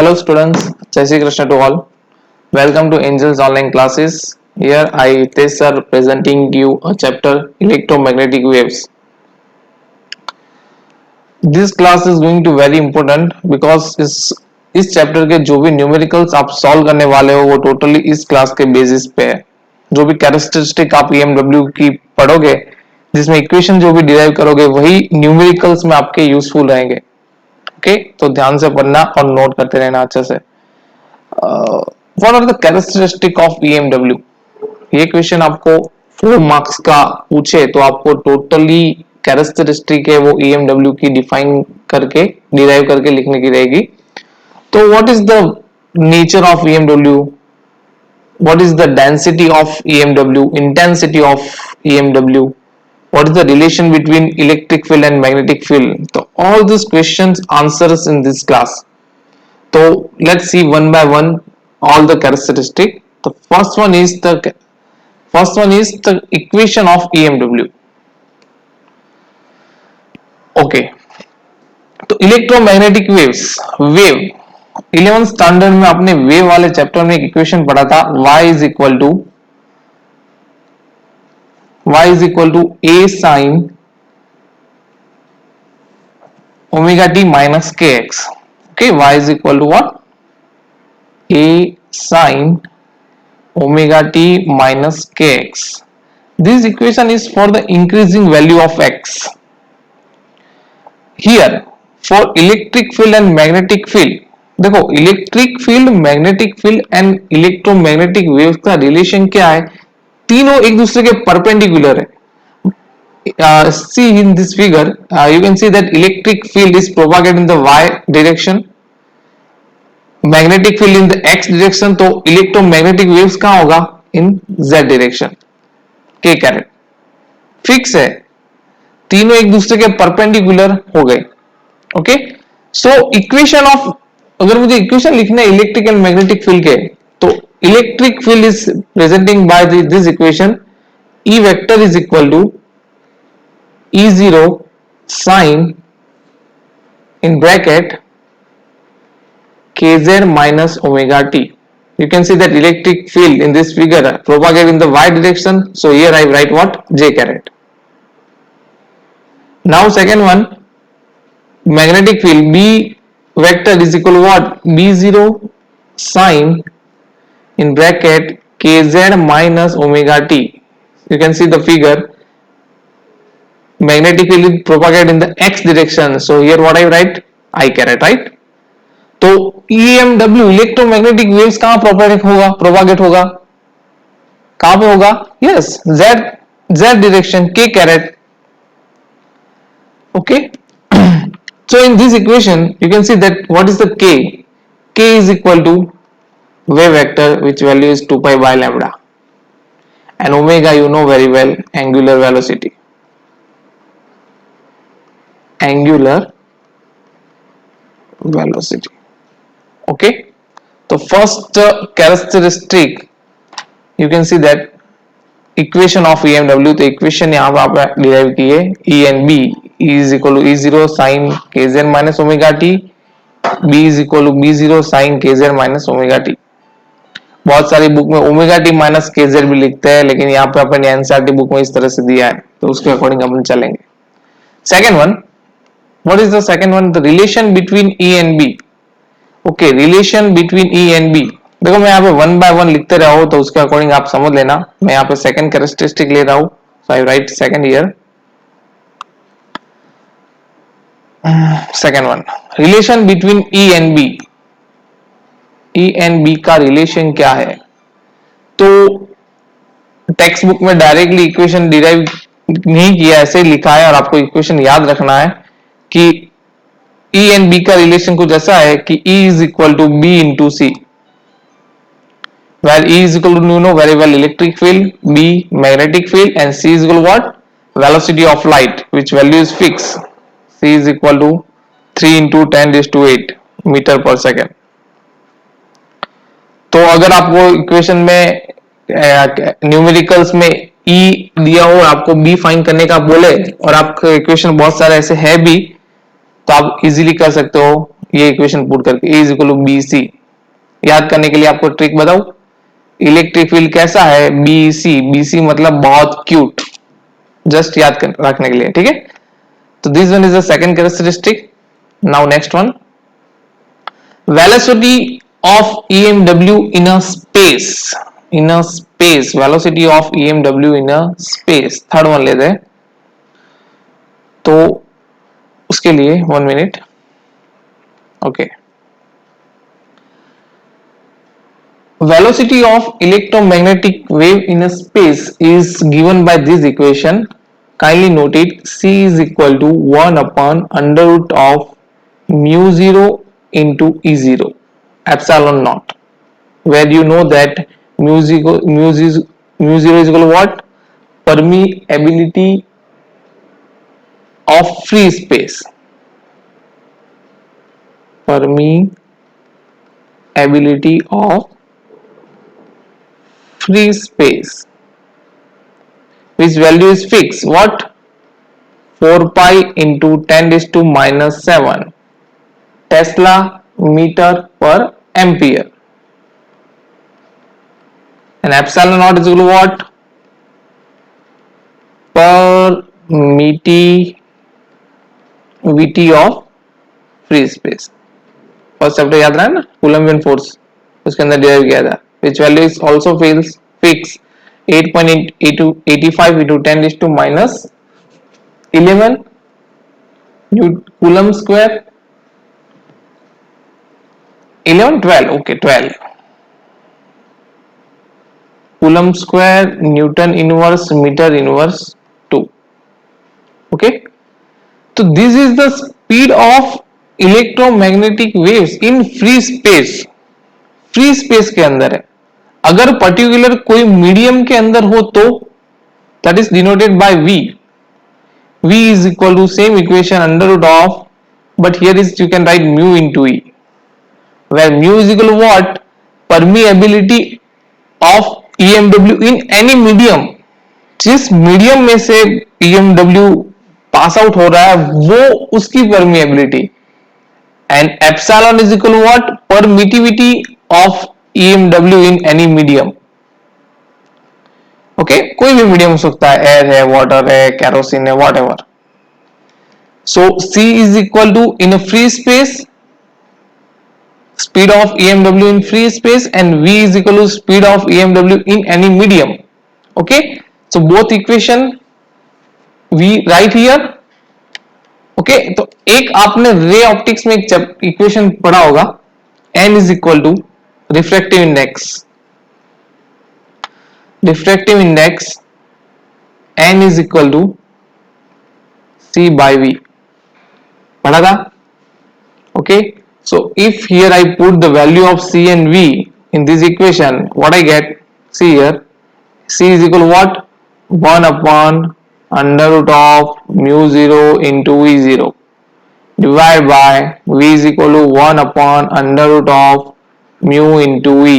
Hello students, Jai Shri Krishna to all. Welcome to Angels Online Classes. Here I Tej sir presenting you a chapter electromagnetic waves. This class is going to very important because इस chapter के जो भी numericals आप solve करने वाले हो वो totally इस क्लास के बेसिस पे है. जो भी कैरेक्टरिस्टिक आप EMW की पढ़ोगे जिसमें इक्वेशन जो भी डिराइव करोगे वही न्यूमेरिकल्स में आपके यूजफुल रहेंगे. ओके तो ध्यान से पढ़ना और नोट करते रहना अच्छे से. What are the characteristic of EMW? ये क्वेश्चन आपको 4 मार्क्स का पूछे तो आपको टोटली कैरेक्टरिस्टिक है वो EMW की डिफाइन करके डिराइव करके लिखने की रहेगी. तो what is the nature of EMW? What is the density of EMW? Intensity of EMW? What is the relation between electric field and magnetic field? So all these questions answers in this class. So let's see one by one all the characteristic. The first one is the equation of EMW. Okay. तो electromagnetic waves wave 11th standard में आपने wave वाले chapter में एक equation पढ़ा था y is equal to a sin omega t minus kx. Okay, y is equal to what? A sin omega t minus kx. This equation is for the increasing value of x. Here for electric field and magnetic field, देखो electric field, magnetic field and electromagnetic waves का रिलेशन क्या है? तीनों एक दूसरे के perpendicular है. See in this figure, you can see that electric field is propagated in the y direction, magnetic field in the x direction. तो electromagnetic waves कहाँ होगा? In z direction. k caret fix है, तीनों एक दूसरे के perpendicular हो गए. ओके सो इक्वेशन ऑफ, अगर मुझे इक्वेशन लिखना है इलेक्ट्रिक एंड मैग्नेटिक फील्ड के, तो electric field is presenting by this equation. E vector is equal to E0 sin in bracket kz minus omega t. You can see that electric field in this figure propagate in the y direction, so here I write what? J caret. Now second one, magnetic field B vector is equal to what? B0 sin in bracket kz minus omega t. You can see the figure, magnetic field is propagated in the x direction, so here what I write? I caret, right? तो EMW electromagnetic waves कहां propagate होगा कहां पे होगा? Yes, z direction, k caret. Okay so in this equation you can see that what is the k is equal to wave vector which value is 2 pi by lambda, and omega you know very well, angular velocity. Okay, so first characteristic you can see that equation of EMW. तो equation यहाँ पे आपने derive की है E and B. E is equal to E0 sin kz minus omega t. B is equal to B0 sin kz minus omega t. बहुत सारी book में omega T minus KZ भी लिखते हैं, लेकिन यहाँ पे अपने एनसीईआरटी बुक में इस तरह से दिया है, तो उसके अकॉर्डिंग अपन चलेंगे. Second one, what is the second one? The relation between E and B. Okay, relation between E and B. देखो मैं यहाँ पे वन बाय वन लिखते रहो तो उसके अकॉर्डिंग आप समझ लेना. मैं यहाँ पे सेकंड कैरेक्टरिस्टिक ले रहा हूँ, so I write second here. Second one, relation between E and B. E and B का रिलेशन क्या है? तो टेक्स्ट बुक में डायरेक्टली इक्वेशन डिराइव नहीं किया, ऐसे ही लिखा है, और आपको इक्वेशन याद रखना है कि E एंड B का रिलेशन कुछ ऐसा है कि E is equal to B into C, where E is equal to, you know very well, electric field, B magnetic field, and C is equal to what? Velocity of light, which value is fixed. C is equal to 3 into 10⁸ meter per second. तो अगर आपको equation में numericals में E दिया हो, आपको B find करने का बोले, और आपके इक्वेशन बहुत सारे ऐसे है भी, तो आप इजीली कर सकते हो. ये इक्वेशन पुट करके E is equal to B C. याद करने के लिए आपको ट्रिक बताऊं, इलेक्ट्रिक फील्ड कैसा है, बी सी मतलब बहुत क्यूट, जस्ट याद रखने के लिए, ठीक है। तो this one is the second characteristic. Now next one, velocity of EMW in a space, velocity of EMW in a space, third one लेते हैं। तो उसके लिए 1 minute, okay. Velocity of electromagnetic wave in a space is given by this equation. Kindly note it, C is equal to 1 upon under root of mu 0 into E0 epsilon naught, where you know that mu 0 is equal to what? Permeability of free space. Permeability of free space, which value is fixed, what? 4 pi into 10 raised to minus 7 Tesla meter per ampere, and epsilon naught is equal to what? Permittivity of free space. First chapter याद रहा है ना, कूलम्बियन force, उसके अंदर derive किया था, which value is also fixed 8.85 into 10 raised to minus 11 coulomb square, 12 okay 12 coulomb square Newton inverse meter inverse 2, okay। तो this is the speed of electromagnetic waves in free space, free space के अंदर है। अगर particular कोई medium के अंदर हो तो that is denoted bye v, v is equal to same equation under root of, but here is you can write mu into e, where mu is equal to what? Permeability of EMW in any medium, जिस medium में से EMW पास out हो रहा है वो उसकी permeability, and epsilon is equal to what? Permittivity of EMW in any medium, okay. कोई भी मीडियम हो सकता है, एयर है, वाटर है, कैरोसिन है, whatever. So C is equal to in a free space speed of EMW in free space, and V is equal to speed of EMW in any medium, okay। So both equation we write here, okay. तो एक आपने ray optics में एक equation पढ़ा होगा, N is equal to refractive index N is equal to C by V, पढ़ा था, okay. So if here I put the value of C and V in this equation, what I get? See here, C is equal to what? 1 upon under root of mu 0 into E0 divided by V is equal to 1 upon under root of mu into E,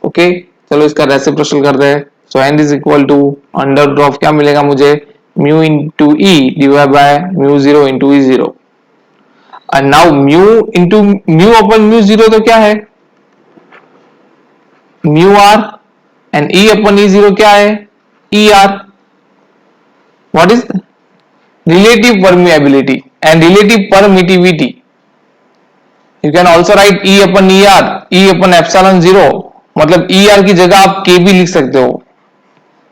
okay। चलो इसका reciprocal कर दे। So N is equal to under root of क्या मिलेगा मुझे? mu into E divided by mu 0 into E0, and now mu into mu upon mu 0 तो क्या है? mu r, and E upon E0 क्या है? E r। What is relative permeability and relative permittivity? You can also write E upon ER, E upon epsilon 0, मतलब ER की जगह आप K भी लिख सकते हो,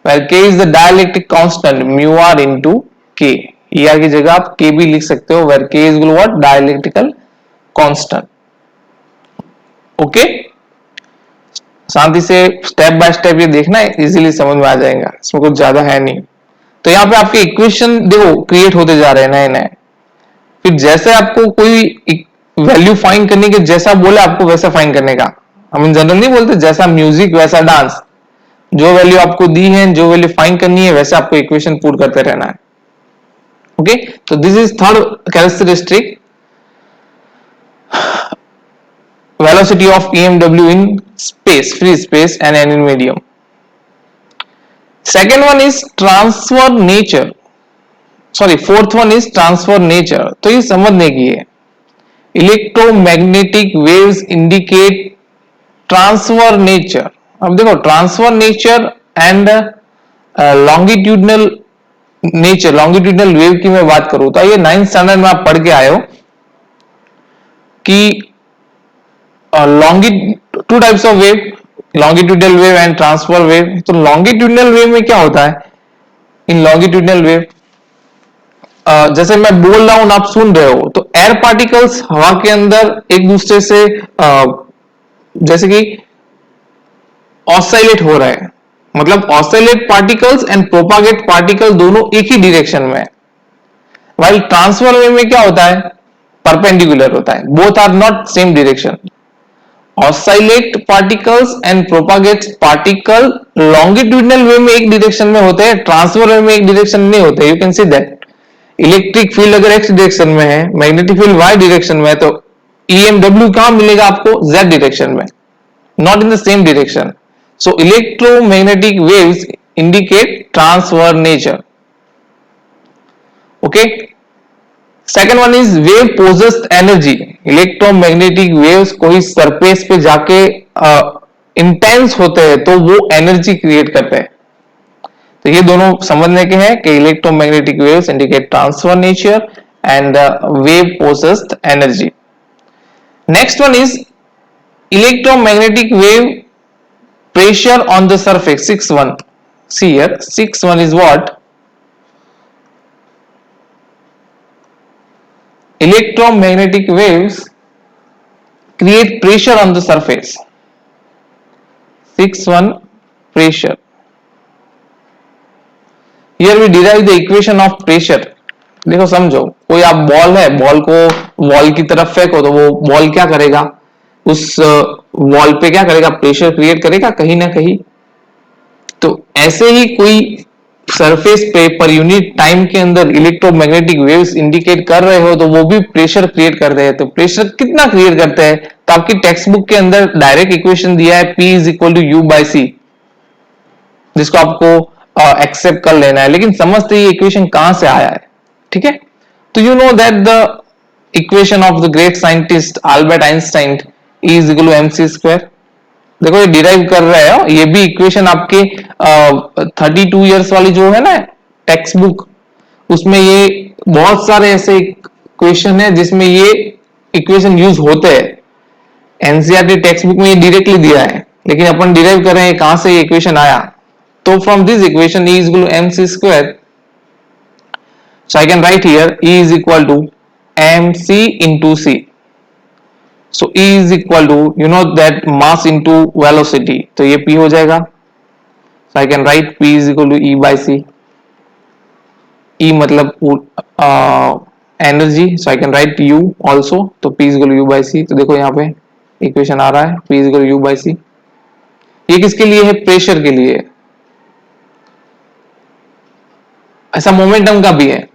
where K is the dielectric constant mu r into K। ER की जगह आप K भी लिख सकते हो, where K is equal to what? Dielectrical constant, okay. शांति से स्टेप बाय स्टेप ये देखना है, इजीली समझ में आ जाएगा, इसमें कुछ ज्यादा है नहीं। तो यहाँ पे आपके इक्वेशन देखो क्रिएट होते जा रहे हैं नए नए, फिर जैसे आपको कोई वैल्यू फाइंड करने के जैसा बोले आपको वैसा फाइंड करने का, हम जनरल नहीं बोलते जैसा म्यूजिक वैसा डांस, जो वैल्यू आपको दी है, जो वैल्यू फाइंड करनी है, वैसे आपको इक्वेशन पुट करते रहना है, ओके। तो this is third characteristic, velocity of EMW in space, free space and any medium. Second one is transfer nature, sorry fourth one is transfer nature। तो ये समझने की है, electromagnetic waves indicate transfer nature. अब देखो transfer nature and longitudinal nature, longitudinal wave की मैं बात करूं तो ये 9th स्टैंडर्ड में आप पढ़ के आए हो कि two types of wave, longitudinal wave and transfer wave. तो लॉन्गिट्यूडनल वेव में क्या होता है, इन लॉन्गिट्यूडनल वेव जैसे मैं बोल रहा हूं आप सुन रहे हो, तो एयर पार्टिकल्स हवा के अंदर एक दूसरे से जैसे कि ऑसिलेट हो रहे हैं, मतलब oscillate particles and propagate particle दोनों एक ही डायरेक्शन में है। वाइल ट्रांसफर वेव में क्या होता है, परपेंडिकुलर होता है, both are not same direction. Oscillate particles and propagate particle longitudinal way में एक डायरेक्शन में होते हैं, ट्रांसफर वे में एक डायरेक्शन में होते हैं। You can see that electric field अगर एक्स डायरेक्शन में है, मैग्नेटिक फील्ड वाई डायरेक्शन में है, तो EMW कहां मिलेगा आपको, Z डायरेक्शन में, not in the same direction. So electromagnetic waves indicate transfer nature. Okay, second one is wave possess energy. Electromagnetic waves कोई सरफेस पे जाके इंटेंस होते हैं तो वो एनर्जी क्रिएट करते हैं। तो ये दोनों समझने के हैं कि electromagnetic waves indicate transfer nature and wave possess energy. Next one is electromagnetic wave pressure on the surface, 6.1. See here, 6.1 is what? Electromagnetic waves create pressure on the surface. 6.1 pressure. Here we derive the equation of pressure. देखो समझो, कोई आप ball है, ball को wall की तरफ फेंको तो वो बॉल क्या करेगा, उस वॉल पे क्या करेगा, प्रेशर क्रिएट करेगा कहीं ना कहीं। तो ऐसे ही कोई सरफेस पे पर यूनिट टाइम के अंदर इलेक्ट्रोमैग्नेटिक वेव्स इंडिकेट कर रहे हो तो वो भी प्रेशर क्रिएट करते हैं। तो प्रेशर कितना क्रिएट करते हैं, तो आपकी टेक्स्ट बुक के अंदर डायरेक्ट इक्वेशन दिया है P is equal to U by C, जिसको आपको एक्सेप्ट कर लेना है। लेकिन समझते ये इक्वेशन कहां से आया है, ठीक है। तो you know that the equation of the great scientist Albert Einstein E is equal to MC square. देखो ये डिराइव कर रहे हो, ये भी इक्वेशन आपके 32 इयर्स वाली जो है ना टेक्स्ट बुक, उसमें ये बहुत सारे ऐसे इक्वेशन है जिसमें ये इक्वेशन यूज होते हैं। एनसीईआरटी टेक्स्ट बुक में ये डायरेक्टली दिया है, लेकिन अपन डिराइव कर रहे हैं कहां से ये इक्वेशन आया। तो from this equation E is equal to MC square, so I can write here E is equal to MC into C. So E is equal to, you know that mass into velocity, तो ये P हो जाएगा। So I can write P is equal to E by C. E मतलब energy, so I can write U also, तो P is equal to U by C। तो देखो यहाँ पे इक्वेशन आ रहा है P is equal to U by C। ये किसके लिए है, प्रेशर के लिए। ऐसा मोमेंटम का भी है।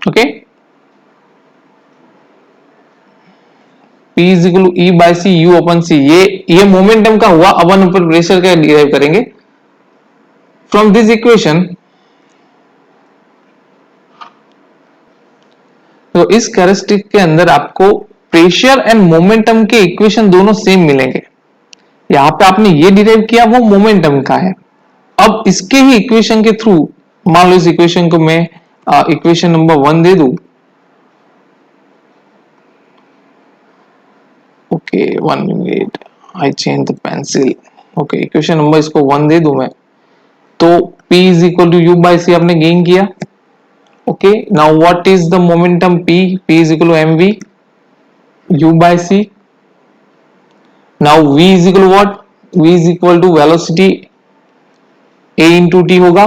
Okay, P is equal to E by C U upon C, ये मोमेंटम का हुआ। अपन ऊपर प्रेशर का डिराइव करेंगे फ्रॉम दिस इक्वेशन। तो इस कैरेक्टरिस्टिक के अंदर आपको प्रेशर एंड मोमेंटम के इक्वेशन दोनों सेम मिलेंगे। यहां पे आपने ये डिराइव किया, वो मोमेंटम का है। अब इसके ही इक्वेशन के थ्रू मान लो इस इक्वेशन को मैं इक्वेशन नंबर 1 दे दूं। Okay 1 minute, I change the pencil. Okay equation number इसको 1 दे दूं मैं, तो P is equal to U by C आपने गेन किया। Okay now what is the momentum P, P is equal to mv U by C। Now V is equal to what, V is equal to velocity A into T होगा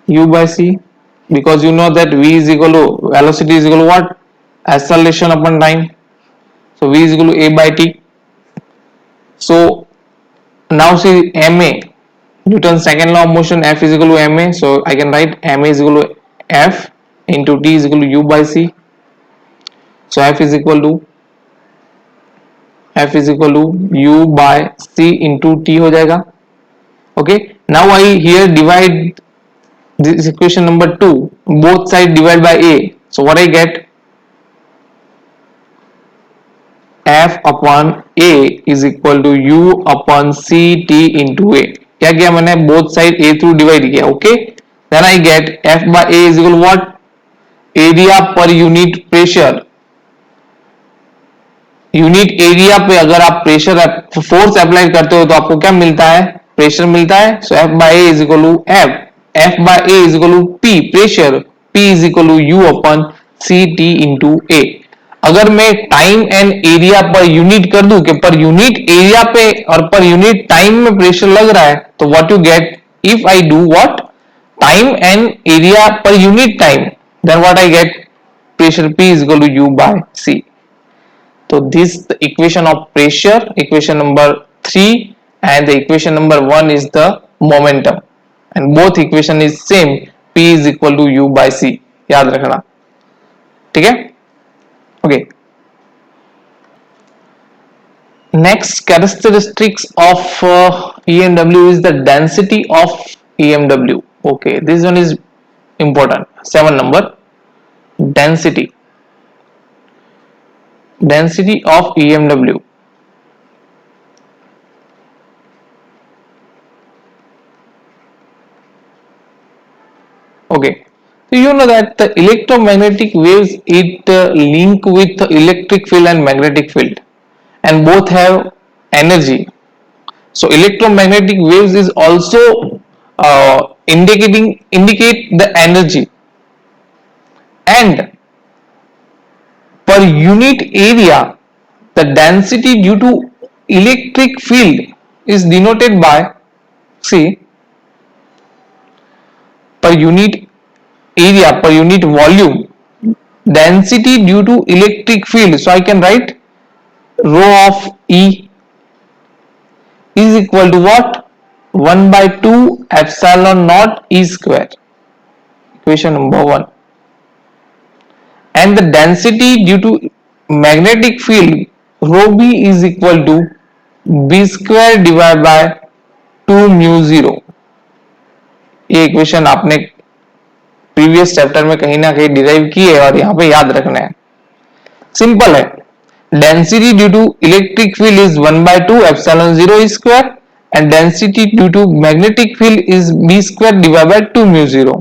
U by C, because you know that V is equal to velocity is equal to what, acceleration upon time, so V is equal to A by T. So now see ma, Newton's second law of motion, F is equal to ma, so I can write ma is equal to F into T is equal to U by C. So F is equal to U by C into T हो जाएगा। Okay, now I here divide this equation number 2 both side divide by a, so what I get, f upon a is equal to u upon c t into a. क्या किया मैंने, both side a through divide किया, okay, then I get f by a is equal to what, area पर unit pressure, unit area पे अगर आप pressure force apply करते हो तो आपको क्या मिलता है, प्रेशर मिलता है. So F by A is equal to F by A is equal to P pressure, P is equal to U upon C T into A. अगर मैं टाइम एंड एरिया पर यूनिट कर दूं कि पर यूनिट एरिया पे और per unit time में pressure लग रहा है, तो what you get if I do what, time and area पर unit time, then what I get, pressure P is equal to U by C. So this is the equation of pressure, equation number 3, and the equation number 1 is the momentum, and both equation is same, P is equal to U by C. याद रखना, ठीक है. Okay, next characteristics of EMW is the density of EMW. Okay, this one is important. 7 number, density of EMW. Okay, so you know that the electromagnetic waves, it link with the electric field and magnetic field, and both have energy. So electromagnetic waves is also indicate the energy, and per unit area the density due to electric field is denoted by, see, per unit area, per unit volume, density due to electric field. So I can write rho of E is equal to what, 1 by 2 epsilon naught E square, equation number 1. And the density due to magnetic field, rho b is equal to b square divided by 2 mu 0. ये equation आपने previous chapter में कहीं ना कहीं derive की है और यहाँ पे याद रखना है. सिंपल है, density due to electric field is 1 by 2 epsilon 0 e square, and density due to magnetic field is b square divided by 2 mu 0.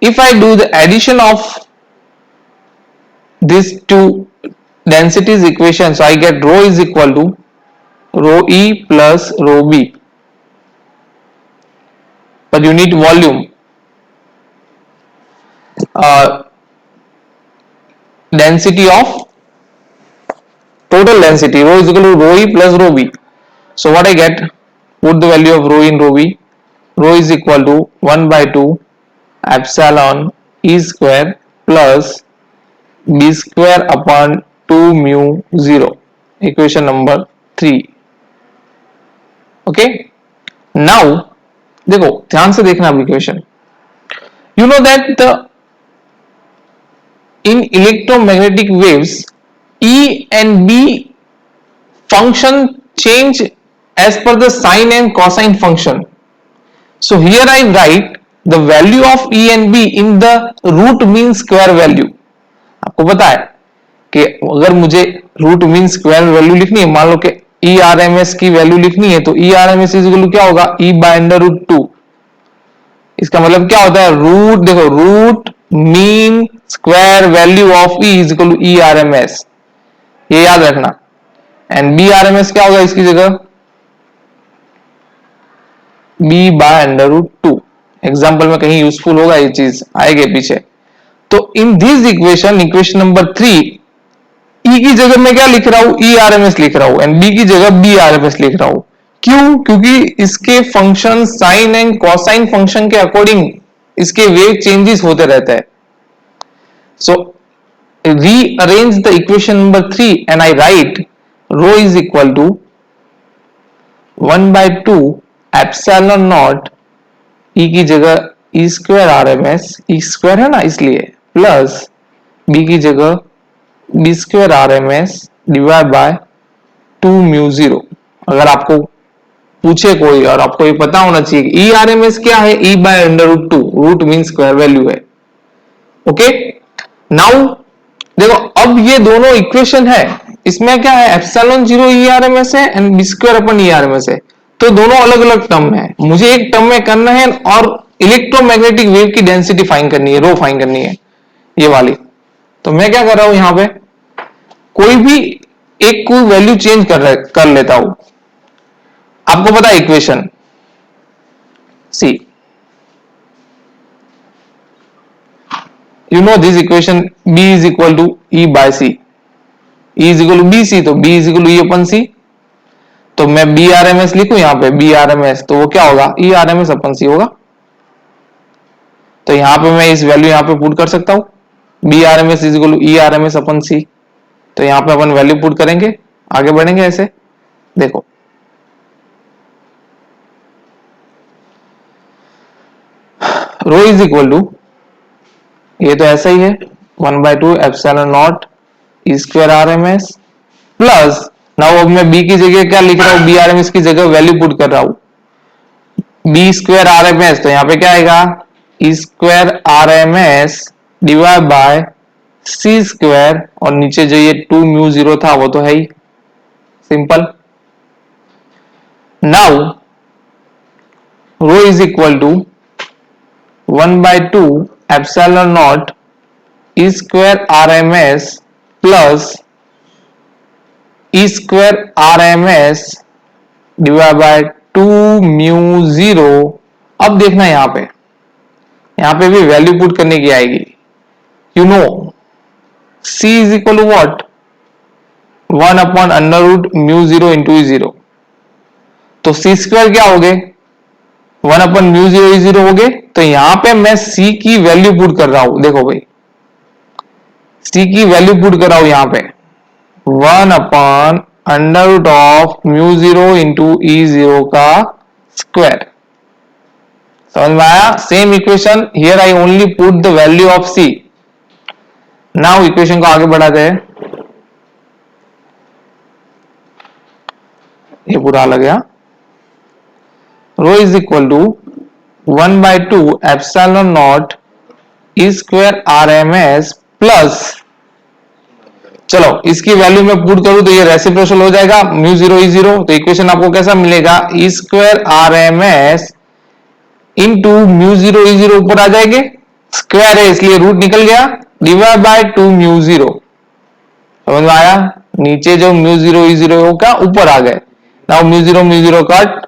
If I do the addition of these two densities equation, so I get rho is equal to rho E plus rho B per unit volume, density of total density, rho is equal to rho E plus rho B. So what I get, put the value of rho in rho B, rho is equal to 1 by 2 epsilon E square plus b square upon 2 mu 0, equation number 3. okay, now देखो ध्यान से देखना अब equation. you know that the in electromagnetic waves E and B function change as per the sine and cosine function. So here I write the value of E and B in the root mean square value. आपको पता है कि अगर मुझे root mean square value लिखनी है, मान लो कि ई आर एम एस की वैल्यू लिखनी है, तो E R M S is equal to क्या होगा, ई बाय अंडर रूट 2. इसका मतलब क्या होता है, रूट, देखो root mean square value of E is equal to E R M S, ये याद रखना. And B R M S क्या होगा इसकी जगह, B by under root 2. Example में कहीं यूजफुल होगा ये चीज, आएगा पीछे. तो in this equation, equation number 3, E की जगह मैं क्या लिख रहा हूं, ई आर एम एस लिख रहा हूं, एंड बी की जगह बी आर एम एस लिख रहा हूं. क्यों, क्योंकि इसके function sine and cosine function के अकॉर्डिंग इसके वेव चेंजेस होते रहते हैं. So rearrange the equation number 3 and I write rho is equal to 1 by 2 epsilon naught, E की जगह E square R M S, E square है ना इसलिए, प्लस बी की जगह B square R M S divide by 2 mu 0. अगर आपको पूछे कोई और आपको ये पता होना चाहिए कि ई आर एम एस क्या है, E by under root 2, root mean square value है, ओके, नाउ देखो अब ये दोनों इक्वेशन है, इसमें क्या है, epsilon zero E R M S है and B square upon E R M S है, तो दोनों अलग अलग टर्म है, मुझे एक टर्म में करना है और इलेक्ट्रोमैग्नेटिक वेव की डेंसिटी फाइंड करनी है, रो फाइंड करनी है ये वाली। तो मैं क्या कर रहा हूं, यहां पे कोई भी एक को वैल्यू चेंज कर लेता हूं। आपको पता है equation C, you know this equation b is equal to e by c, e is equal to bc, तो b is equal to e upon c, तो मैं बी आर एम एस लिखूं यहां पे बी आर एम एस, तो वो क्या होगा, E R M S upon C होगा। तो यहां पे मैं इस वैल्यू यहां पे पुट कर सकता हूं, B R M S is equal to E R M S upon C. तो यहां पे अपन वैल्यू पुट करेंगे, आगे बढ़ेंगे ऐसे, देखो रो इज इक्वल टू, ये तो ऐसा ही है, 1/2 epsilon naught E square R M S plus, now अब मैं बी की जगह क्या लिख रहा हूं, बी आर एम एस की जगह वैल्यू पुट कर रहा हूं, B square R M S, तो यहां पे क्या आएगा, E square R M S divide by C square, और नीचे जो ये 2 म्यू 0 था वो तो है ही, simple. Now rho is equal to 1/2 epsilon naught E square R M S plus E square R M S divide by 2 mu 0। अब देखना यहां पे भी वैल्यू पुट करने की आएगी, you know c is equal to what, 1/अंडर root mu 0 into E 0, तो सी स्क्वायर क्या हो गए, 1/म्यू 0 ई 0 हो गए। तो यहां पे मैं c की वैल्यू पुट कर रहा हूं, देखो भाई c की वैल्यू पुट कर रहा हूं यहां पे 1/अंडर root of mu 0 into E 0 का स्क्वायर। समझ में आया, same equation here I only put the value of c। Now equation को आगे बढ़ाते हैं, ये पूरा अलग गया, rho is equal to 1/2 epsilon naught E square R M S plus, चलो इसकी वैल्यू मैं पुट करूं तो ये रेसिप्रोकल हो जाएगा, म्यू 0 ई 0, तो इक्वेशन आपको कैसा मिलेगा, E square R M S into mu 0 E 0 ऊपर आ जाएंगे, स्क्वायर है इसलिए रूट निकल गया, डिवाइड बाय 2 म्यू 0। समझ में आया, नीचे जो म्यू 0 ई 0 का ऊपर आ गए, नाउ म्यू 0 कट,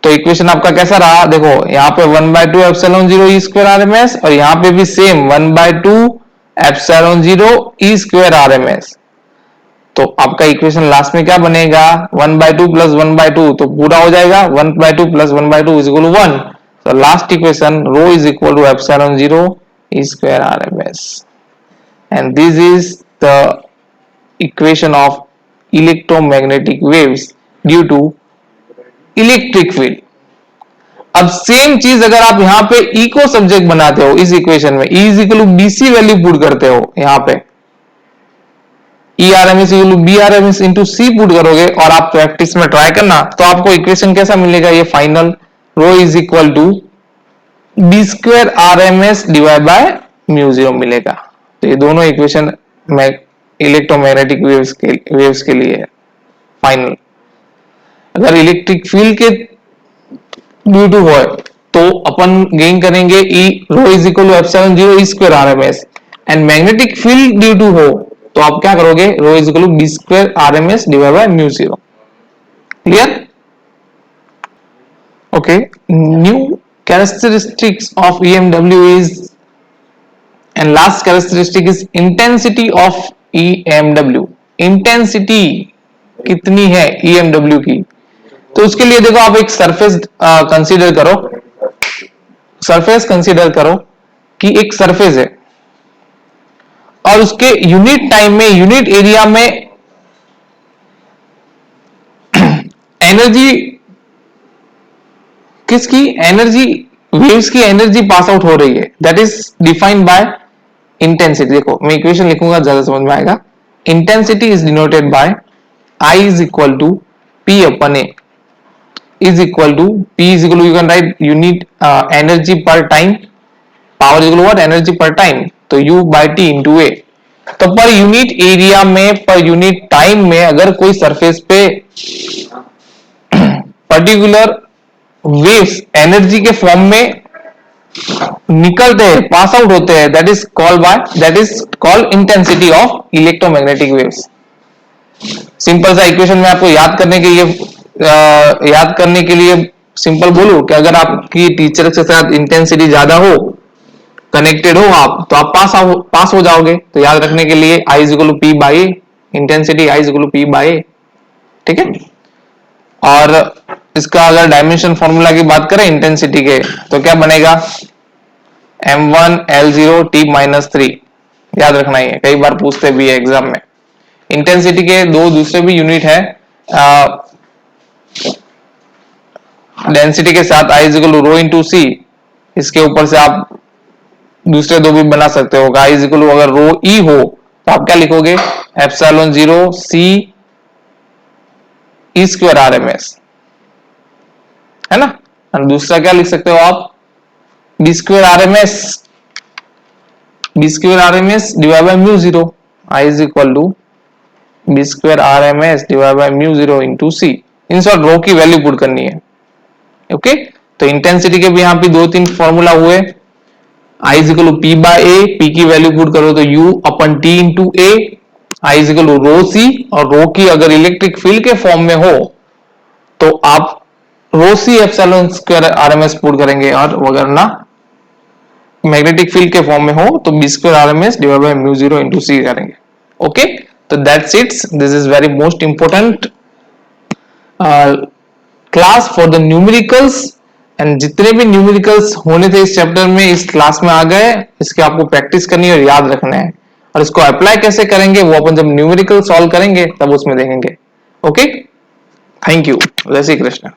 तो इक्वेशन आपका कैसा रहा, देखो यहाँ पे 1/2 epsilon 0 E square R M S, और यहाँ पे भी same 1/2 epsilon 0 E square R M S. तो आपका इक्वेशन लास्ट में क्या बनेगा, 1/2 प्लस 1/2, तो पूरा हो जाएगा 1/2 प्लस 1/2 इज इक्वल टू 1। तो last equation rho is equal to epsilon 0 E square R M S, and this is the equation of electromagnetic waves due to electric field. अब same चीज अगर आप यहां पे ई को सब्जेक्ट बनाते हो, इस इक्वेशन में E is equal to B C value put करते हो, यहां पे E R M S B R M S into C put करोगे और आप प्रैक्टिस में ट्राई करना, तो आपको इक्वेशन कैसा मिलेगा, ये final rho is equal to B square R M S divide by mu 0 मिलेगा। तो ये दोनों इक्वेशन इलेक्ट्रोमैग्नेटिक वेव्स के लिए है फाइनल। अगर इलेक्ट्रिक फील्ड के ड्यू टू हो तो अपन गेन करेंगे E rho is equal to epsilon 0 E square R M S, and magnetic field due to हो तो आप क्या करोगे, rho is equal to B square R M S divide by mu 0। Clear, okay. New characteristics of EMW is, and last characteristic is intensity of EMW। Intensity कितनी है EMW की, तो उसके लिए देखो आप एक सरफेस कंसीडर करो, सरफेस कंसीडर करो कि एक सरफेस है और उसके यूनिट टाइम में यूनिट एरिया में एनर्जी, किसकी एनर्जी, वेव्स की एनर्जी पास आउट हो रही है, that is defined by intensity. देखो मैं इक्वेशन लिखूंगा ज्यादा समझ में आएगा, intensity is denoted by I is equal to P upon A is equal to P is equal to, you can write unit energy per time, power is equal to what, energy per time, तो u by T into ए। तो per unit area में, per unit time में अगर कोई surface पे particular waves energy के form में निकलते हैं, पास आउट होते हैं, that is called intensity of electromagnetic waves. Simple सा इक्वेशन में आपको याद करने के लिए सिंपल बोलूं कि अगर आपकी टीचर के साथ इंटेंसिटी ज्यादा हो, कनेक्टेड हो आप, तो आप पास हो जाओगे। तो याद रखने के लिए I is equal to P by intensity, I is equal to P by. ठीक है। और इसका अगर डायमेंशन फॉर्मूला की बात करें इंटेंसिटी के, तो क्या बनेगा m1 l0 t माइनस 3। याद रखना ही है, कई बार पूछते भी है एग्जाम में। इंटेंसिटी के दो दूसरे भी यूनिट है, डेंसिटी के साथ I is equal to rho into C. इसके ऊपर से आप दूसरे दो भी बना सकते हो। आई इज इक्वल टू अगर रो ई हो तो आप क्या लिखोगे, epsilon 0 C E square R M S, है ना। और दूसरा क्या लिख सकते हो आप, B square R M S, B square R M S divide by mu zero. I is equal to B square R M S divide by mu zero into C. In short rho की value put करनी है। Okay. तो intensity के भी यहां पे दो तीन फॉर्मूला हुए, I is equal to P by A, P की वैल्यू पुट करो तो U upon T into A, I is equal to rho C, और रो की अगर इलेक्ट्रिक फील्ड के फॉर्म में हो तो आप रो सी एप्सिलॉन स्क्वायर आरएमएस पुट करेंगे, और अगर ना मैग्नेटिक फील्ड के फॉर्म में हो तो B square RMS divide by mu zero into C करेंगे। ओके। तो that's it, this is very most important class for the numericals. And जितने भी न्यूमेरिकल्स होने थे इस चैप्टर में, इस क्लास में आ गए। इसके आपको प्रैक्टिस करनी है और याद रखना है, और इसको अप्लाई कैसे करेंगे वो अपन जब न्यूमेरिकल सॉल्व करेंगे तब उसमें देखेंगे। ओके, थैंक यू, जय श्री कृष्ण।